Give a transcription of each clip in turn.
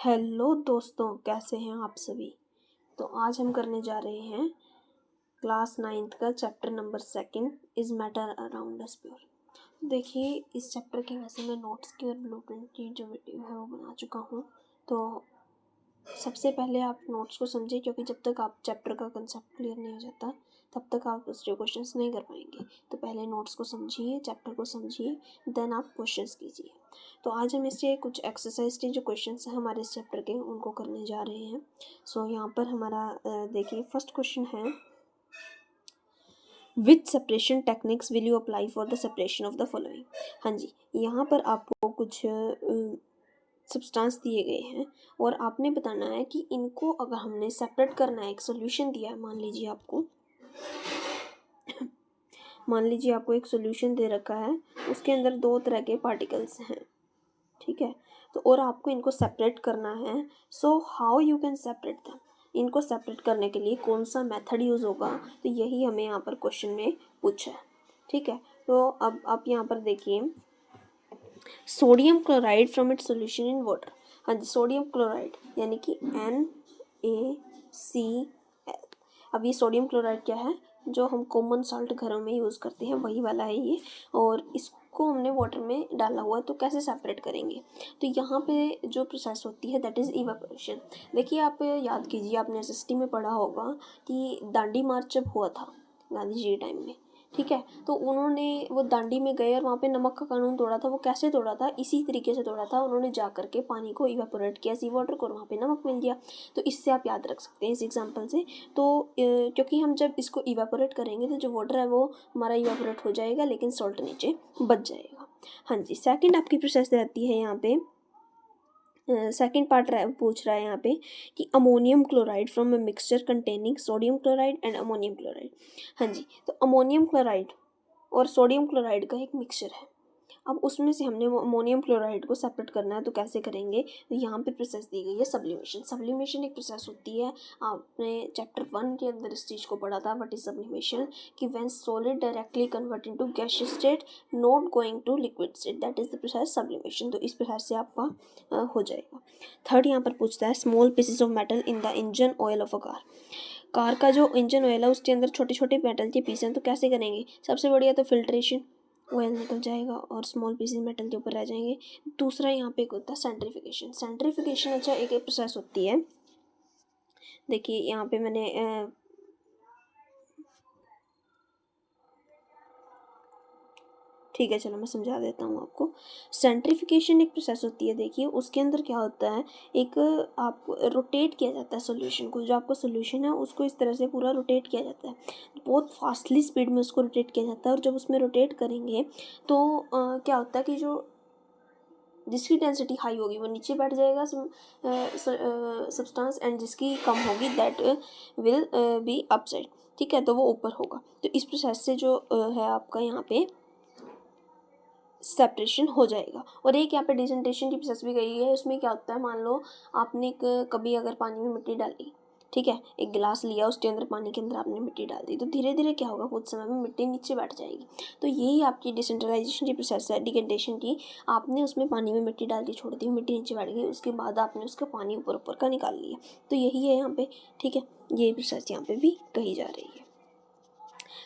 Hello दोस्तों, कैसे हैं आप सभी। तो आज हम करने जा रहे हैं क्लास 9th का chapter number 2 is matter around us pure. देखिए, इस चैप्टर की वैसे मैं नोट्स की और ब्लूप्रिंट की जो वीडियो है वो बना चुका हूँ। तो सबसे पहले आप नोट्स को समझिए, क्योंकि जब तक आप चैप्टर का कंसेप्ट क्लियर नहीं हो जाता तब तक आप उसके क्वेश्चंस नहीं कर पाएंगे। तो पहले नोट्स को समझिए, चैप्टर को समझिए, देन आप क्वेश्चंस कीजिए। तो आज हम इससे कुछ एक्सरसाइज के जो क्वेश्चंस हैं हमारे इस चैप्टर के उनको करने जा रहे हैं। सो यहाँ पर हमारा देखिए फर्स्ट क्वेश्चन है, which separation techniques will you apply for the separation of the following. हाँ जी, यहाँ पर आपको कुछ सब्सटेंस दिए गए हैं और आपने बताना है कि इनको अगर हमने सेपरेट करना है, एक सॉल्यूशन दिया है, मान लीजिए आपको एक सॉल्यूशन दे रखा है, उसके अंदर 2 तरह के पार्टिकल्स हैं, ठीक है। तो और आपको इनको सेपरेट करना है। So how you can separate them, इनको सेपरेट करने के लिए कौन सा मेथड यूज़ होगा, तो यही हमें यहाँ पर क्वेश्चन में पूछा है, ठीक है। तो अब आप यहाँ पर देखिए, sodium chloride from its solution in water. हाँ जी, सोडियम क्लोराइड यानी कि NaCl। अब ये सोडियम क्लोराइड क्या है, जो हम कॉमन सॉल्ट घरों में यूज़ करते हैं वही वाला है ये, और इसको हमने वाटर में डाला हुआ है। तो कैसे सेपरेट करेंगे, तो यहाँ पे जो प्रोसेस होती है दैट इज़ इवेपोरेशन। देखिए, आप याद कीजिए, आपने एसएसटी में पढ़ा होगा कि दांडी मार्च जब हुआ था गांधी जी के टाइम में, ठीक है, तो उन्होंने वो दांडी में गए और वहाँ पे नमक का कानून तोड़ा था। वो कैसे तोड़ा था, इसी तरीके से तोड़ा था, उन्होंने जा करके पानी को इवेपोरेट किया, सी वाटर को, और वहाँ पे नमक मिल गया। तो इससे आप याद रख सकते हैं इस एग्जांपल से। तो क्योंकि हम जब इसको इवेपोरेट करेंगे तो जो वाटर है वो हमारा इवेपोरेट हो जाएगा, लेकिन सॉल्ट नीचे बच जाएगा। हाँ जी, सेकेंड आपकी प्रोसेस रहती है यहाँ पे, सेकेंड पार्ट पूछ रहा है यहाँ पे कि ammonium chloride from a mixture containing sodium chloride and ammonium chloride. हाँ जी, तो अमोनियम क्लोराइड और सोडियम क्लोराइड का एक मिक्सचर है। अब उसमें से हमने वो अमोनियम क्लोराइड को सेपरेट करना है, तो कैसे करेंगे, तो यहाँ पे प्रोसेस दी गई है सब्लिमेशन। सब्लिमेशन एक प्रोसेस होती है, आपने चैप्टर 1 के अंदर इस चीज़ को पढ़ा था, व्हाट इज सब्लिमेशन, कि when solid directly convert into gaseous state not going to liquid state, that is the process sublimation. तो इस प्रोसेस से आपका हो जाएगा। थर्ड यहाँ पर पूछता है, small pieces of metal in the engine oil of a car का जो इंजन ऑयल है उसके अंदर छोटे छोटे मेटल के पीस हैं, तो कैसे करेंगे। सबसे बढ़िया तो फिल्ट्रेशन, ऑयल निकल जाएगा और स्मॉल पीसेस मेटल के ऊपर रह जाएंगे। दूसरा यहाँ पे एक होता है सेंट्रीफिकेशन। सेंट्रीफिकेशन अच्छा एक प्रोसेस होती है। देखिए यहाँ पे मैंने ठीक है, चलो मैं समझा देता हूँ आपको। सेंट्रीफिकेशन एक प्रोसेस होती है। देखिए उसके अंदर क्या होता है, एक आप रोटेट किया जाता है सोल्यूशन को, जो आपका सोल्यूशन है उसको इस तरह से पूरा रोटेट किया जाता है, बहुत फास्टली स्पीड में उसको रोटेट किया जाता है। और जब उसमें रोटेट करेंगे तो क्या होता है कि जो जिसकी डेंसिटी हाई होगी वो नीचे बैठ जाएगा सब्सटेंस, एंड जिसकी कम होगी दैट विल बी अपसाइड, ठीक है, तो वो ऊपर होगा। तो इस प्रोसेस से जो है आपका यहाँ पे सेपरेशन हो जाएगा। और एक यहाँ पे डिसेंटेशन की प्रोसेस भी गई है। उसमें क्या होता है, मान लो आपने एक कभी अगर पानी में मिट्टी डाली, ठीक है, एक गिलास लिया, उसके अंदर पानी के अंदर आपने मिट्टी डाल दी, तो धीरे धीरे क्या होगा, कुछ समय में मिट्टी नीचे बैठ जाएगी। तो यही आपकी डिसेंट्रलाइजेशन की प्रोसेस है, डिकेंटेशन की। आपने उसमें पानी में मिट्टी डाल के छोड़ दी, मिट्टी नीचे बैठ गई, उसके बाद आपने उसका पानी ऊपर ऊपर का निकाल लिया। तो यही है यहाँ पे, ठीक है, ये प्रोसेस यहाँ पे भी कही जा रही है।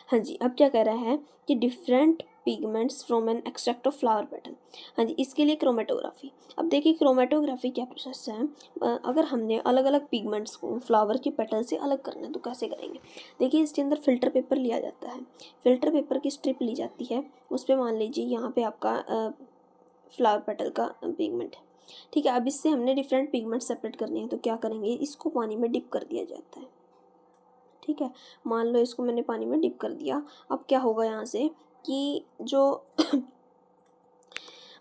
हाँ जी, अब क्या कह रहा है कि different pigments from an extract of flower petal. हाँ जी, इसके लिए क्रोमेटोग्राफी। अब देखिए क्रोमेटोग्राफी क्या प्रोसेस है, अगर हमने अलग अलग पिगमेंट्स को फ्लावर के पेटल से अलग करना है तो कैसे करेंगे। देखिए इसके अंदर फ़िल्टर पेपर लिया जाता है, फ़िल्टर पेपर की स्ट्रिप ली जाती है, उस पर मान लीजिए यहाँ पे आपका फ्लावर पेटल का पिगमेंट है, ठीक है। अब इससे हमने डिफरेंट पिगमेंट सेपरेट करने हैं, तो क्या करेंगे, इसको पानी में डिप कर दिया जाता है, ठीक है। मान लो इसको मैंने पानी में डिप कर दिया। अब क्या होगा यहाँ से कि जो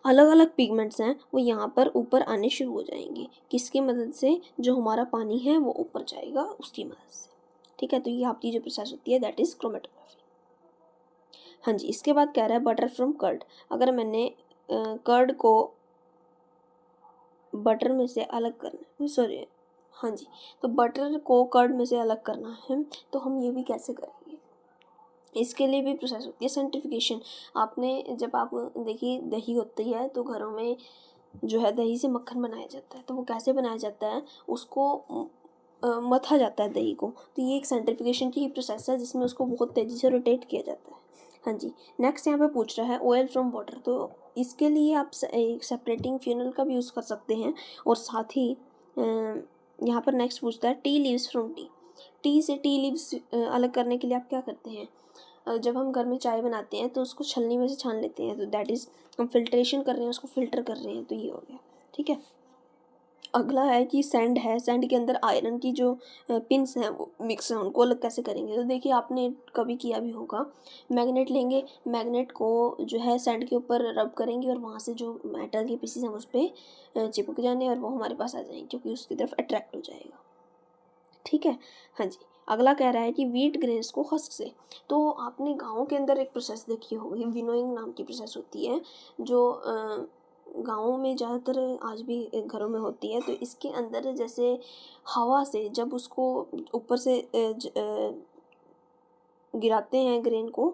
अलग अलग पिगमेंट्स हैं वो यहाँ पर ऊपर आने शुरू हो जाएंगे, किसकी मदद से, जो हमारा पानी है वो ऊपर जाएगा उसकी मदद से, ठीक है। तो ये आपकी जो प्रोसेस होती है दैट इज़ क्रोमेटोग्राफी। हाँ जी, इसके बाद कह रहा है बटर फ्रॉम कर्ड। अगर मैंने कर्ड को बटर में से अलग करना, सॉरी, हाँ जी, तो बटर को कर्ड में से अलग करना है, तो हम ये भी कैसे करेंगे, इसके लिए भी प्रोसेस होती है सेंट्रीफिकेशन। आपने जब आप देखिए दही होती है तो घरों में जो है दही से मक्खन बनाया जाता है। तो वो कैसे बनाया जाता है, उसको मथा जाता है दही को। तो ये एक सेंट्रीफ्यूगेशन की ही प्रोसेस है जिसमें उसको बहुत तेज़ी से रोटेट किया जाता है। हाँ जी, नेक्स्ट यहाँ पे पूछ रहा है ऑयल फ्रॉम वाटर। तो इसके लिए आप एक सेपरेटिंग फ्यूनल का भी यूज़ कर सकते हैं। और साथ ही यहाँ पर नेक्स्ट पूछता है tea leaves from T. T से टी लीव्स अलग करने के लिए आप क्या करते हैं, जब हम घर में चाय बनाते हैं तो उसको छलनी में से छान लेते हैं, तो दैट इज़ हम फिल्ट्रेशन कर रहे हैं, उसको फिल्टर कर रहे हैं। तो ये हो गया, ठीक है। अगला है कि सैंड है, सैंड के अंदर आयरन की जो पिंस हैं वो मिक्स हैं, उनको अलग कैसे करेंगे। तो देखिए आपने कभी किया भी होगा, मैग्नेट लेंगे, मैग्नेट को जो है सैंड के ऊपर रब करेंगे और वहाँ से जो मेटल के पीसेस हैं उस पर चिपक जाने और वो हमारे पास आ जाएंगे क्योंकि उसकी तरफ अट्रैक्ट हो जाएगा, ठीक है। हाँ जी, अगला कह रहा है कि व्हीट ग्रेन्स को हस्क से। तो आपने गाँव के अंदर एक प्रोसेस देखी होगी, विनोइंग नाम की प्रोसेस होती है जो गाँव में ज़्यादातर आज भी घरों में होती है। तो इसके अंदर जैसे हवा से जब उसको ऊपर से गिराते हैं ग्रेन को,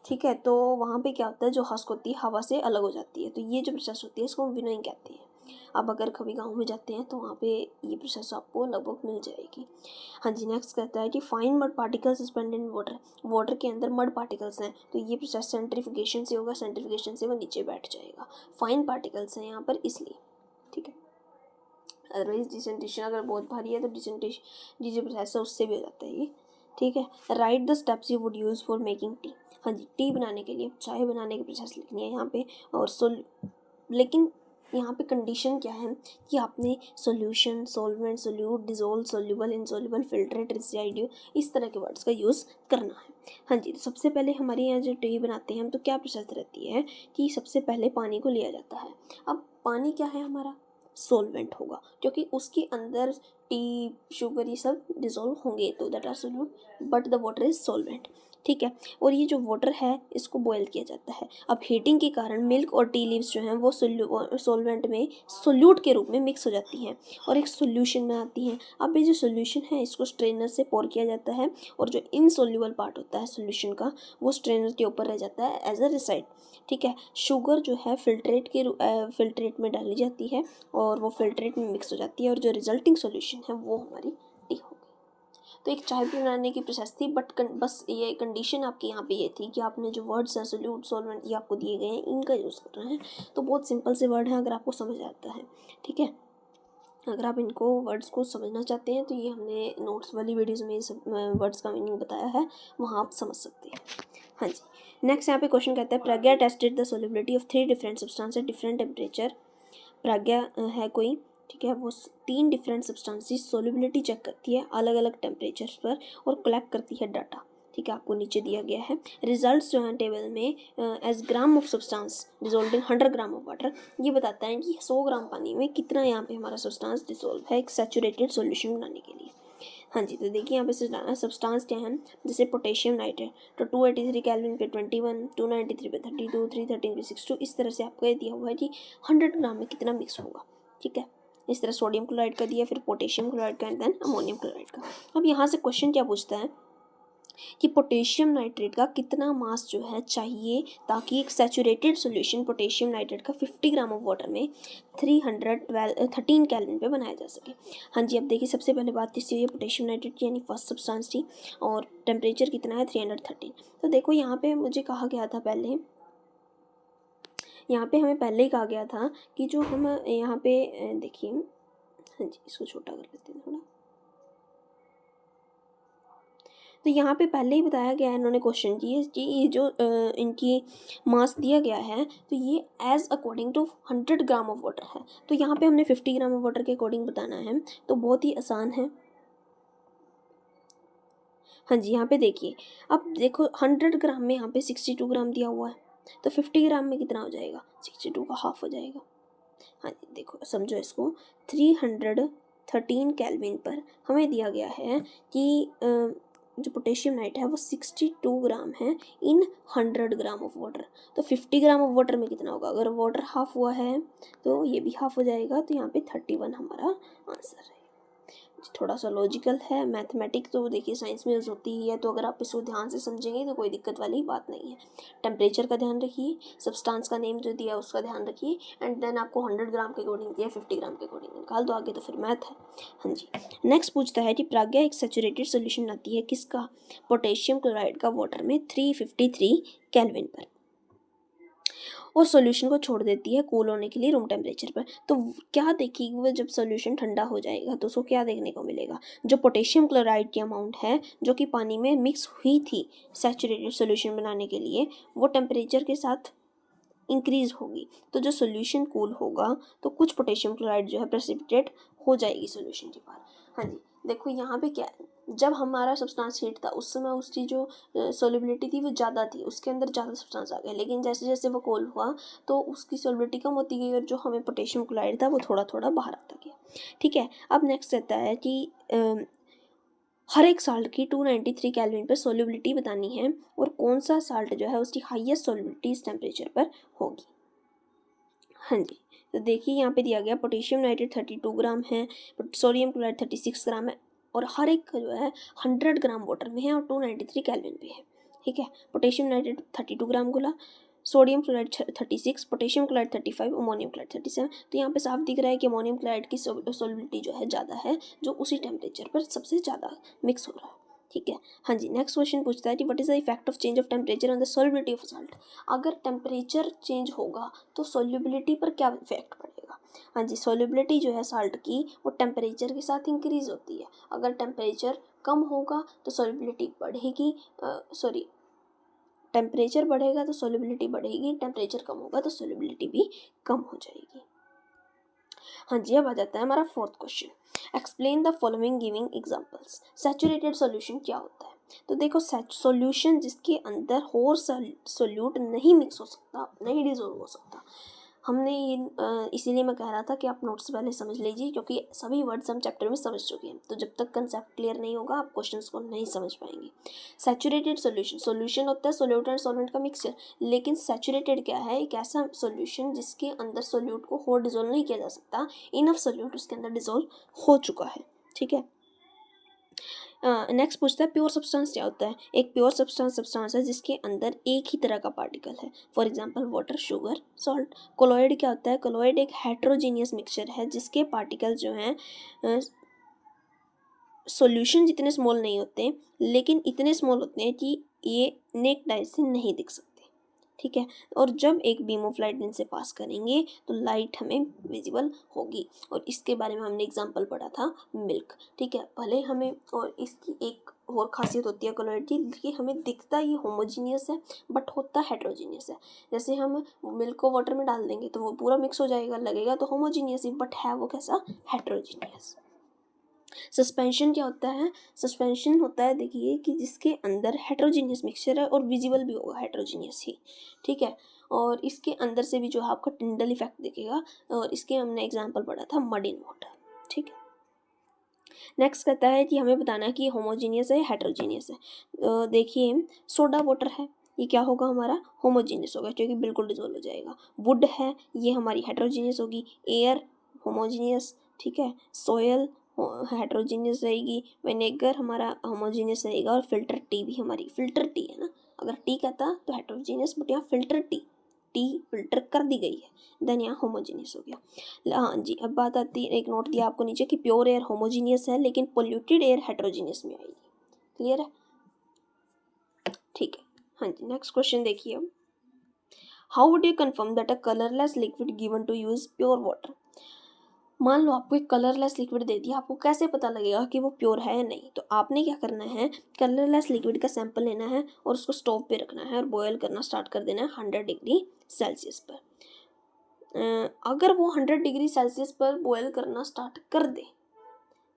ठीक है, तो वहाँ पे क्या होता है, जो हस्क होती है हवा से अलग हो जाती है। तो ये जो प्रोसेस होती है इसको विनोइंग कहते हैं। आप अगर कभी गाँव में जाते हैं तो वहाँ पे ये प्रोसेस आपको लगभग मिल जाएगी। हाँ जी, नेक्स्ट कहता है कि fine mud particles suspended in water. Water के अंदर मड पार्टिकल्स हैं, तो ये प्रोसेस सेंट्रीफ्यूगेशन से होगा, सेंट्रीफ्यूगेशन से वो नीचे बैठ जाएगा। फाइन पार्टिकल्स हैं यहाँ पर इसलिए, ठीक है। अदरवाइज डिसेंट्रेशन अगर बहुत भारी है तो डिसेंट्रेशन जो प्रोसेस है उससे भी हो जाता है ये, ठीक है। Right the steps you would use for making tea. हाँ जी, टी बनाने के लिए, चाय बनाने की प्रोसेस लिखनी है यहाँ पे। और लेकिन यहाँ पे कंडीशन क्या है कि आपने solution, solvent, solute, dissolve, soluble, insoluble, filtrate, residue, इस तरह के वर्ड्स का यूज़ करना है। हाँ जी, तो सबसे पहले हमारे यहाँ जो टी बनाते हैं हम, तो क्या प्रोसेस रहती है कि सबसे पहले पानी को लिया जाता है। अब पानी क्या है हमारा, सॉल्वेंट होगा क्योंकि उसके अंदर टी, शुगर ये सब डिज़ोल्व होंगे, तो that are solute, but the water is solvent, ठीक है। और ये जो वाटर है इसको बॉयल किया जाता है। अब हीटिंग के कारण मिल्क और टी लीव्स जो हैं वो सॉल्वेंट में सोल्यूट के रूप में मिक्स हो जाती हैं और एक सोल्यूशन में आती हैं। अब ये जो सोल्यूशन है इसको स्ट्रेनर से पोर किया जाता है और जो इनसोल्यूबल पार्ट होता है सोल्यूशन का वो स्ट्रेनर के ऊपर रह जाता है एज अ रिसाइड, ठीक है। शुगर जो है फिल्ट्रेट में डाली जाती है और वो फिल्ट्रेट में मिक्स हो जाती है और जो रिजल्टिंग सॉल्यूशन है वो हमारी टी होगी। तो एक चाय बनाने की प्रोसेस थी, बट बस ये कंडीशन आपकी यहाँ पे ये थी कि आपने जो वर्ड्स हैं सोल्यूट, सॉल्वेंट, ये आपको दिए गए हैं, इनका यूज़ करना है। तो बहुत सिंपल से वर्ड हैं अगर आपको समझ आता है, ठीक है। अगर आप इनको वर्ड्स को समझना चाहते हैं तो ये हमने नोट्स वाली वीडियोज़ में सब वर्ड्स का मीनिंग बताया है, वहाँ आप समझ सकते हैं। हाँ जी, नेक्स्ट यहाँ पे क्वेश्चन कहता है Pragya tested the solubility of 3 different substance at different temperature. Pragya है कोई, ठीक है, वो 3 डिफरेंट सब्सटेंसेस सोल्युबिलिटी चेक करती है अलग अलग टेम्परेचर्स पर और कलेक्ट करती है डाटा, ठीक है, आपको नीचे दिया गया है। रिजल्ट्स जो हैं टेबल में as gram of substance dissolve in 100 gram of water, ये बताता है कि 100 ग्राम पानी में कितना यहाँ पे हमारा सब्सटेंस डिसोल्व है एक सैचुरेटेड सॉल्यूशन बनाने के लिए। हाँ जी, तो देखिए यहाँ पे सब्सटेंस क्या है, जैसे पोटेशियम नाइट्रेट, तो 283 केल्विन पे 21, 293 पे 32, 313 पे 62, इस तरह से आपको ये दिया हुआ है कि 100 ग्राम में कितना मिक्स होगा, ठीक है। इस तरह सोडियम क्लोराइड का दिया, फिर पोटेशियम क्लोराइड का एंड देन अमोनियम क्लोराइड का। अब यहाँ से क्वेश्चन क्या पूछता है कि पोटेशियम नाइट्रेट का कितना मास जो है चाहिए ताकि एक सैचुरेटेड सॉल्यूशन पोटेशियम नाइट्रेट का 50 ग्राम ऑफ वाटर में 313 केल्विन पे बनाया जा सके। हाँ जी, अब देखिए सबसे पहले बात इससे हुई है पोटेशियम नाइट्रेट की, यानी फर्स्ट सब्सटेंस थी, और टेम्परेचर कितना है 313। तो देखो यहाँ पे मुझे कहा गया था पहले, यहाँ पे हमें पहले ही कहा गया था कि जो हम यहाँ पे देखिए, हाँ जी इसको छोटा कर लेते हैं थोड़ा। तो यहाँ पे पहले ही बताया गया है, इन्होंने क्वेश्चन किए कि ये जो इनकी मास दिया गया है तो ये as according to 100 gram of water है। तो यहाँ पे हमने 50 ग्राम ऑफ वाटर के अकॉर्डिंग बताना है, तो बहुत ही आसान है। हाँ जी, यहाँ पे देखिए, अब देखो 100 ग्राम में यहाँ पे 62 ग्राम दिया हुआ है, तो 50 ग्राम में कितना हो जाएगा, 62 का हाफ हो जाएगा। हाँ जी, देखो समझो इसको, 313 केल्विन पर हमें दिया गया है कि जो पोटेशियम नाइट है वो 62 ग्राम है इन 100 ग्राम ऑफ वाटर। तो 50 ग्राम ऑफ वाटर में कितना होगा, अगर वाटर हाफ हुआ है तो ये भी हाफ हो जाएगा, तो यहाँ पे 31 हमारा आंसर है। थोड़ा सा लॉजिकल है। मैथमेटिक्स तो देखिए साइंस में यूज़ होती ही है, तो अगर आप इसको ध्यान से समझेंगे तो कोई दिक्कत वाली बात नहीं है। टेम्परेचर का ध्यान रखिए, सब्सटेंस का नेम जो दिया उसका ध्यान रखिए, एंड देन आपको 100 ग्राम के अकॉर्डिंग दिया, 50 ग्राम के अकॉर्डिंग निकाल दो, आगे तो फिर मैथ है। हाँ जी, नेक्स्ट पूछता है कि प्राज्ञा एक सैचुरेटेड सोल्यूशन आती है किसका? पोटेशियम क्लोराइड का वाटर में 353 केल्विन पर, और सॉल्यूशन को छोड़ देती है कूल होने के लिए रूम टेम्परेचर पर। तो क्या देखेगी वो जब सॉल्यूशन ठंडा हो जाएगा तो उसको क्या देखने को मिलेगा? जो पोटेशियम क्लोराइड की अमाउंट है जो कि पानी में मिक्स हुई थी सैचुरेटेड सॉल्यूशन बनाने के लिए, वो टेम्परेचर के साथ इंक्रीज होगी। तो जो सॉल्यूशन कूल होगा तो कुछ पोटेशियम क्लोराइड जो है प्रेसिपिटेट हो जाएगी सॉल्यूशन के बाहर। हाँ जी, देखो यहाँ पे क्या है, जब हमारा सब्सटेंस हीट था उस समय उसकी जो सॉल्युबिलिटी थी वो ज़्यादा थी, उसके अंदर ज़्यादा सब्सटेंस आ गया, लेकिन जैसे जैसे वो कोल हुआ तो उसकी सॉल्युबिलिटी कम होती गई और जो हमें पोटेशियम क्लोराइड था वो थोड़ा थोड़ा बाहर आता गया। ठीक है, अब नेक्स्ट रहता है कि हर एक साल्ट की 293 केल्विन पर सॉल्युबिलिटी बतानी है और कौन सा साल्ट जो है उसकी हाईएस्ट सॉल्युबिलिटी इस टेम्परेचर पर होगी। हाँ जी, तो देखिए यहाँ पे दिया गया पोटेशियम नाइट्रेट 32 ग्राम है, सोडियम क्लोराइड 36 ग्राम है, और हर एक का जो है 100 ग्राम वाटर में है और 293 केल्विन पे है। ठीक है, पोटेशियम नाइट्रेट 32 ग्राम बोला, sodium chloride 36, potassium chloride 35, ammonium chloride 37। तो यहाँ पे साफ दिख रहा है कि अमोनियम क्लोराइड की सॉल्युबिलिटी जो है ज़्यादा है, जो उसी टेम्परेचर पर सबसे ज़्यादा मिक्स हो रहा है। ठीक है, हाँ जी, नेक्स्ट क्वेश्चन पूछता है कि what is the effect of change of temperature on the solubility of salt. अगर टेम्परेचर चेंज होगा तो सॉल्युबिलिटी पर क्या इफेक्ट पड़ेगा? हाँ जी, सॉल्युबिलिटी जो है साल्ट की वो टेम्परेचर के साथ इंक्रीज होती है। अगर टेम्परेचर कम होगा तो सॉल्युबिलिटी बढ़ेगी, सॉरी, टेम्परेचर बढ़ेगा तो सॉल्युबिलिटी बढ़ेगी, टेम्परेचर कम होगा तो सॉल्युबिलिटी भी कम हो जाएगी। हाँ जी, अब आ जाता है हमारा fourth question. Explain the following giving examples. Saturated solution क्या होता है? तो देखो, सॉल्यूशन जिसके अंदर और सोल्यूट नहीं मिक्स हो सकता, नहीं डिजोल्व हो सकता। हमने ये इसीलिए मैं कह रहा था कि आप नोट्स पहले समझ लीजिए, क्योंकि सभी वर्ड्स हम चैप्टर में समझ चुके हैं, तो जब तक कंसेप्ट क्लियर नहीं होगा आप क्वेश्चंस को नहीं समझ पाएंगे। सैचुरेटेड सॉल्यूशन, सॉल्यूशन होता है सोल्यूट एंड सॉल्वेंट का मिक्सचर, लेकिन सैचुरेटेड क्या है? एक ऐसा सॉल्यूशन जिसके अंदर सोल्यूट को और डिजोल्व नहीं किया जा सकता, इनफ सोल्यूट उसके अंदर डिजोल्व हो चुका है। ठीक है, नेक्स्ट पूछता है प्योर सब्सटेंस क्या होता है? एक प्योर सब्सटेंस है जिसके अंदर एक ही तरह का पार्टिकल है, for example water, sugar, salt. Colloid क्या होता है? कोलॉइड एक हेट्रोजीनियस मिक्सचर है जिसके पार्टिकल जो हैं सॉल्यूशन जितने स्मॉल नहीं होते, लेकिन इतने स्मॉल होते हैं कि ये नेक्ड आई से नहीं दिख सकते। ठीक है, और जब एक बीम ऑफ लाइट इनसे पास करेंगे तो लाइट हमें विजिबल होगी, और इसके बारे में हमने एग्जांपल पढ़ा था मिल्क। ठीक है, भले हमें, और इसकी एक और खासियत होती है कलर की कि हमें दिखता ये होमोजीनियस है बट होता हेट्रोजीनियस है। जैसे हम मिल्क को वाटर में डाल देंगे तो वो पूरा मिक्स हो जाएगा, लगेगा तो होमोजीनियस ही, बट है वो कैसा? हेट्रोजीनियस। सस्पेंशन क्या होता है? सस्पेंशन होता है, देखिए, कि जिसके अंदर हेट्रोजीनियस मिक्सचर है और विजिबल भी होगा हेट्रोजीनियस ही। ठीक है, और इसके अंदर से भी जो है आपका टिंडल इफेक्ट दिखेगा, और इसके हमने एग्जांपल पढ़ा था मड इन वाटर। ठीक है, नेक्स्ट कहता है कि हमें बताना है कि होमोजीनियस है हेट्रोजीनियस है। देखिए, सोडा वाटर है, ये क्या होगा? हमारा होमोजीनियस होगा क्योंकि बिल्कुल डिजोल्व हो जाएगा। वुड है, ये हमारी हेट्रोजीनियस होगी। एयर होमोजीनियस, ठीक है। सोयल हेट्रोजीनियस रहेगी। विनेगर हमारा होमोजीनियस रहेगा, और फिल्टर टी भी हमारी, फिल्टर टी है ना, अगर टी कहता तो हेट्रोजीनियस, बट यहाँ फिल्टर टी, टी फिल्टर कर दी गई है, देन यहाँ होमोजीनियस हो गया। हाँ जी, अब बात आती है, एक नोट दिया आपको नीचे कि प्योर एयर होमोजीनियस है लेकिन पोल्यूटेड एयर हेट्रोजीनियस में आएगी। क्लियर है? ठीक है, हाँ जी, नेक्स्ट क्वेश्चन देखिए अब। How would you confirm that a colourless liquid given to use pure water? मान लो आपको एक कलरलेस लिक्विड दे दिया, आपको कैसे पता लगेगा कि वो प्योर है या नहीं? तो आपने क्या करना है, कलरलेस लिक्विड का सैंपल लेना है और उसको स्टोव पे रखना है और बॉयल करना स्टार्ट कर देना है 100 डिग्री सेल्सियस पर। अगर वो 100 डिग्री सेल्सियस पर बॉयल करना स्टार्ट कर दे,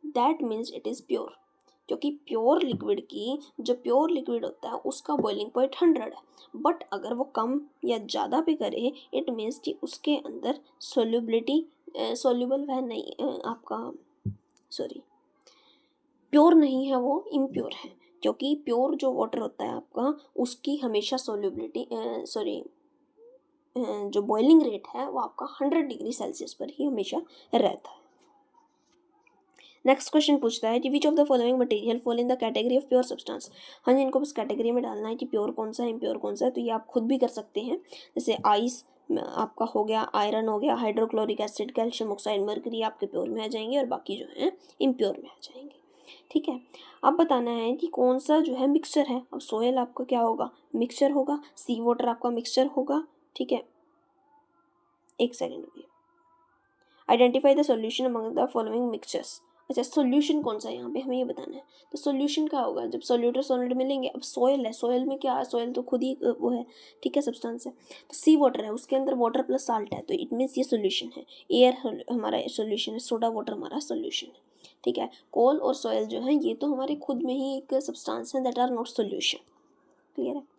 that means it is pure, क्योंकि प्योर लिक्विड की, जो प्योर लिक्विड होता है उसका बॉइलिंग पॉइंट 100 है, बट अगर वो कम या ज़्यादा पे करे, इट मीन्स कि उसके अंदर सोल्युबिलिटी, सोल्यूबल वह नहीं, आपका सॉरी, प्योर नहीं है, वो इम्प्योर है, क्योंकि प्योर जो वाटर होता है आपका, उसकी हमेशा सोल्युबिलिटी, सॉरी, जो बॉइलिंग रेट है वो आपका 100 डिग्री सेल्सियस पर ही हमेशा रहता है। नेक्स्ट क्वेश्चन पूछता है कि which of the following material fall in the category of pure substance. हाँ जी, इनको बस कैटेगरी में डालना है कि प्योर कौन सा है, इम्प्योर कौन सा है। तो ये आप खुद भी कर सकते हैं, जैसे आइस आपका हो गया, आयरन हो गया, hydrochloric acid, calcium oxide, mercury आपके प्योर में आ जाएंगे और बाकी जो है इम्प्योर में आ जाएंगे। ठीक है, अब बताना है कि कौन सा जो है मिक्सचर है। अब सोयल आपका क्या होगा, मिक्सचर होगा, सी वाटर आपका मिक्सचर होगा। ठीक है, एक सेकेंड रुकिए। Identify the solution among the following mixtures. अच्छा, सॉल्यूशन कौन सा है यहाँ पे हमें ये बताना है। तो सॉल्यूशन क्या होगा, जब सॉल्यूटर सॉलिड मिलेंगे। अब सोयल है, सोयल में क्या है, सोयल तो खुद ही वो है, ठीक है, सब्सटेंस है। तो सी वाटर है, उसके अंदर वाटर प्लस साल्ट है, तो इट मीन्स ये सॉल्यूशन है। एयर हमारा सॉल्यूशन है, सोडा वाटर हमारा सॉल्यूशन है। ठीक है, कोल और सोयल जो है ये तो हमारे खुद में ही एक सब्सटेंस है, that are not solution. Clear है।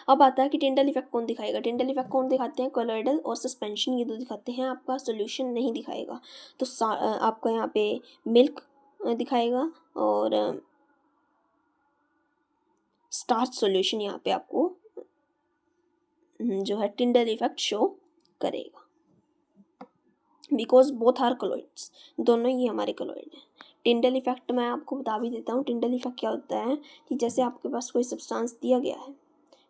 अब आता है कि टिंडल इफेक्ट कौन दिखाएगा। टिंडल इफेक्ट कौन दिखाते हैं, कोलोइडल और सस्पेंशन, ये दो दिखाते हैं, आपका सोल्यूशन नहीं दिखाएगा। तो आपका यहाँ पे मिल्क दिखाएगा और स्टार्च सॉल्यूशन यहाँ पे आपको जो है टिंडल इफेक्ट शो करेगा, बिकॉज बोथ आर कोलोइड्स, दोनों ही हमारे कोलोइड हैं। टिंडल इफेक्ट मैं आपको बता भी देता हूँ। टिंडल इफेक्ट क्या होता है कि जैसे आपके पास कोई सब्सटेंस दिया गया है,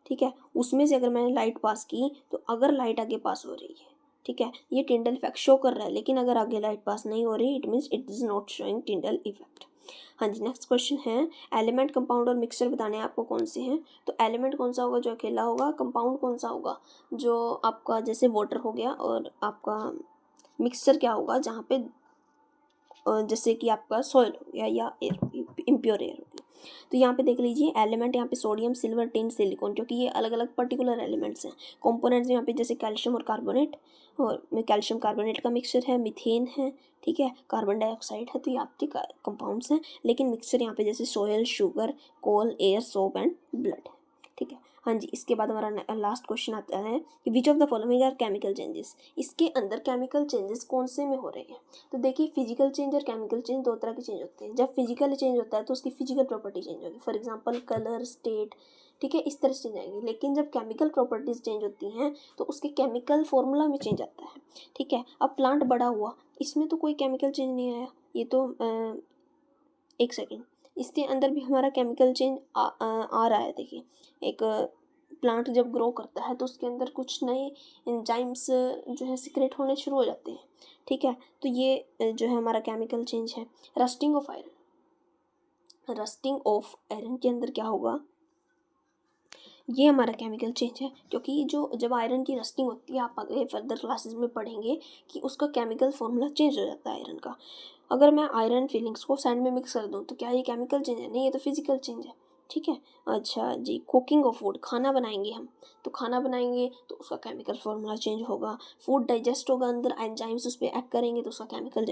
ठीक है, उसमें से अगर मैंने लाइट पास की, तो अगर लाइट आगे पास हो रही है, ठीक है, ये टिंडल इफेक्ट शो कर रहा है। लेकिन अगर आगे लाइट पास नहीं हो रही, it means it is not showing Tyndall effect. हाँ जी, नेक्स्ट क्वेश्चन है एलिमेंट, कंपाउंड और मिक्सचर बताने हैं आपको कौन से हैं। तो एलिमेंट कौन सा होगा, जो अकेला होगा। कंपाउंड कौन सा होगा, जो आपका जैसे वाटर हो गया। और आपका मिक्सचर क्या होगा, जहाँ पे जैसे कि आपका सॉइल हो गया या एयर, इम्प्योर एयर हो गया। तो यहाँ पे देख लीजिए एलिमेंट, यहाँ पे सोडियम, सिल्वर, टिन, सिलिकॉन, क्योंकि ये अलग अलग पर्टिकुलर एलिमेंट्स हैं। कंपोनेंट्स यहाँ पे जैसे कैल्शियम और कार्बोनेट, और कैल्शियम कार्बोनेट का मिक्सचर है, मीथेन है, ठीक है, कार्बन डाइऑक्साइड है। तो ये आपके कंपाउंड्स हैं। लेकिन मिक्सचर यहाँ पे जैसे soil, sugar, coal, air, soap and blood है। ठीक है, हाँ जी। इसके बाद हमारा लास्ट क्वेश्चन आता है कि which of the following are chemical changes. इसके अंदर केमिकल चेंजेस कौन से में हो रहे हैं। तो देखिए, फिजिकल चेंज और केमिकल चेंज दो तरह के चेंज होते हैं। जब फिजिकल चेंज होता है तो उसकी फिजिकल प्रॉपर्टी चेंज होगी, फॉर एग्जांपल कलर, स्टेट, ठीक है, इस तरह से चेंज आएंगे। लेकिन जब केमिकल प्रॉपर्टीज चेंज होती हैं तो उसके केमिकल फॉर्मूला में चेंज आता है। ठीक है, अब प्लांट बड़ा हुआ, इसमें तो कोई केमिकल चेंज नहीं आया, ये तो एक सेकेंड, इसके अंदर भी हमारा केमिकल चेंज आ रहा है। देखिए, एक प्लांट जब ग्रो करता है तो उसके अंदर कुछ नए एंजाइम्स जो है सिक्रेट होने शुरू हो जाते हैं। ठीक है, तो ये जो है हमारा केमिकल चेंज है। Rusting of iron, rusting of iron के अंदर क्या होगा, ये हमारा केमिकल चेंज है। क्योंकि जो जब आयरन की रस्टिंग होती है, आप आगे फर्दर क्लासेस में पढ़ेंगे कि उसका केमिकल फॉर्मूला चेंज हो जाता है आयरन का। अगर मैं आयरन फिलिंग्स को सैंड में मिक्स कर दूँ तो क्या ये केमिकल चेंज है, नहीं, ये तो फिजिकल चेंज है। ठीक है, अच्छा जी, कुकिंग ऑफ फूड, खाना बनाएंगे हम, तो खाना बनाएंगे तो उसका केमिकल फॉर्मूला चेंज होगा। फूड डाइजेस्ट होगा, अंदर एंजाइम्स उस पर एक्ट करेंगे तो उसका केमिकल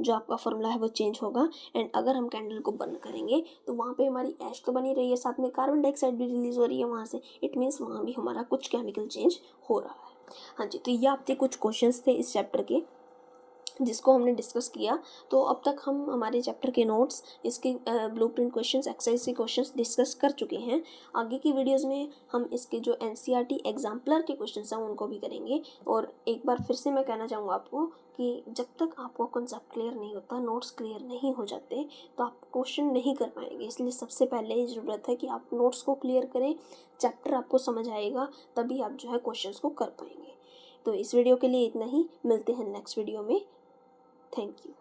जो आपका फॉर्मूला है वो चेंज होगा। एंड अगर हम कैंडल को बर्न करेंगे तो वहाँ पे हमारी ऐश तो बनी रही है, साथ में कार्बन डाइऑक्साइड भी रिलीज हो रही है वहाँ से, इट मीन्स वहाँ भी हमारा कुछ केमिकल चेंज हो रहा है। हाँ जी, तो ये आपके कुछ क्वेश्चंस थे इस चैप्टर के जिसको हमने डिस्कस किया। तो अब तक हम हमारे चैप्टर के नोट्स, इसके ब्लूप्रिंट क्वेश्चंस, एक्सरसाइज के क्वेश्चंस डिस्कस कर चुके हैं। आगे की वीडियोस में हम इसके जो एनसीईआरटी एग्जाम्पलर के क्वेश्चंस हैं उनको भी करेंगे। और एक बार फिर से मैं कहना चाहूँगा आपको कि जब तक आपको कॉन्सेप्ट क्लियर नहीं होता, नोट्स क्लियर नहीं हो जाते, तो आप क्वेश्चन नहीं कर पाएंगे। इसलिए सबसे पहले ये ज़रूरत है कि आप नोट्स को क्लियर करें, चैप्टर आपको समझ आएगा, तभी आप जो है क्वेश्चंस को कर पाएंगे। तो इस वीडियो के लिए इतना ही, मिलते हैं नेक्स्ट वीडियो में। Thank you.